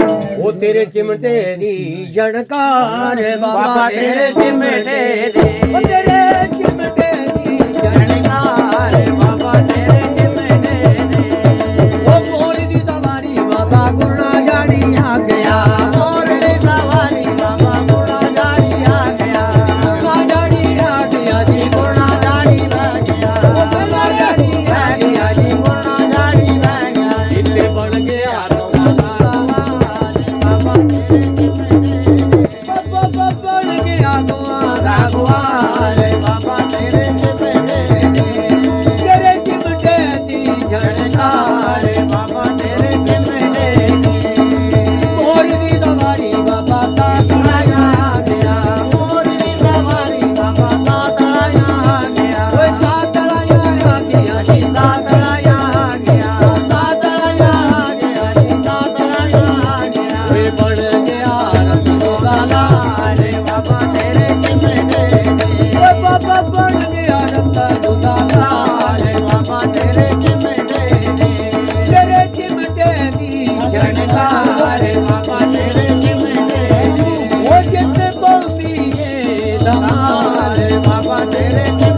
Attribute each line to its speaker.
Speaker 1: ਉਹ ਤੇਰੇ ਚਿਮਟੇ ਦੀ ਜਣਕਾਰ
Speaker 2: ਬਾਬਾ ਤੇਰੇ ਚਿਮਟੇ ਦੇ
Speaker 1: ਉਹ ਤੇਰੇ ਚਿਮਟੇ ਦੀ
Speaker 2: ਜਣਕਾਰ ਬਾਬਾ ਤੇਰੇ ਚਿਮਟੇ ਦੇ
Speaker 1: ਉਹ ਮੋਰੀ ਦੀ ਸਵਾਰੀ ਬਾਬਾ ਗੁਰਨਾ ਜਾਣੀ ਆ ਗਿਆ
Speaker 2: ਮੋਰ ਦੀ ਸਵਾਰੀ ਬਾਬਾ ਗੁਣਾ ਜਾਣੀ ਆ ਗਿਆ
Speaker 1: ਗੁਰਨਾ ਜਾਣੀ ਆ ਗਿਆ ਜੀ
Speaker 2: ਗੁਣਾ ਜਾਣੀ ਬਹਿ ਗਿਆ
Speaker 1: ਗੁਰਨਾ ਜਾਣੀ ਆ
Speaker 2: ਬਹਿ ਗਿਆ ਜੀ ਗੁਣਾ ਜਾਣੀ ਬਹਿ ਗਿਆ
Speaker 1: ਇੱਥੇ ਬਣ ਗਿਆ
Speaker 2: ਬਾਬਾ ਤੇਰੇ ਚਿਮਟੇ
Speaker 1: ਬਾਬਾ ਬਣ ਗਿਆ ਦੁਆ ਦਾ
Speaker 2: ਗੁਆਰ ਬਾਬਾ ਤੇਰੇ ਚਿਮਟੇ ਦੇ
Speaker 1: ਤੇਰੇ ਚਿਮਟੇ ਦੀ ਜਣਕਾਰ
Speaker 2: ਜਣਕਾਰ ਬਾਬਾ ਤੇਰੇ ਚਿਮਟੇ ਦੇ
Speaker 1: ਮੋਰੀ ਦੀ ਸਵਾਰੀ ਬਾਬਾ ਸਾਥ ਆ ਗਿਆ
Speaker 2: ਮੋਰ ਦੀ ਸਵਾਰੀ ਬਾਬਾ ਸਾਤੜਾਇਆ ਆ ਗਿਆ
Speaker 1: ਓਏ ਸਾਥ ਆ ਗਿਆ ਜੀ
Speaker 2: ਸਾਤੜਾਇਆ ਆ ਗਿਆ ਸਾਤੜਾਇਆ ਆ ਗਿਆ ਜੀ ਸਾਤੜਾਇਆ ਆ ਗਿਆ
Speaker 1: ਓਏ ਬਣ ਗਿਆ ਰਤਨੋ ਦਾ ਲਾਲ
Speaker 2: ਰੇ ਬਾਬਾ ਤੇਰੇ ਚਿਮਟੇ ਦੇ
Speaker 1: ਓਏ ਬਾਬਾ ਬਣ ਗਿਆ ਰਤਨੋ ਦਾ ਲਾਲ
Speaker 2: ਰੇ ਬਾਬਾ ਤੇਰੇ ਚਿਮਟੇ ਦੇ
Speaker 1: ਤੇਰੇ ਚਿਮਟੇ ਦੀ
Speaker 2: ਜਣਕਾਰ
Speaker 1: ਜਣਕਾਰ
Speaker 2: ਬਾਬਾ ਤੇਰੇ ਚਿਮਟੇ ਦੇ
Speaker 1: ਉਹ ਜਿੱਤ ਬੋਲਦੀ ਏ ਦਮਾਲ
Speaker 2: ਬਾਬਾ ਤੇਰੇ ਚਿਮਟੇ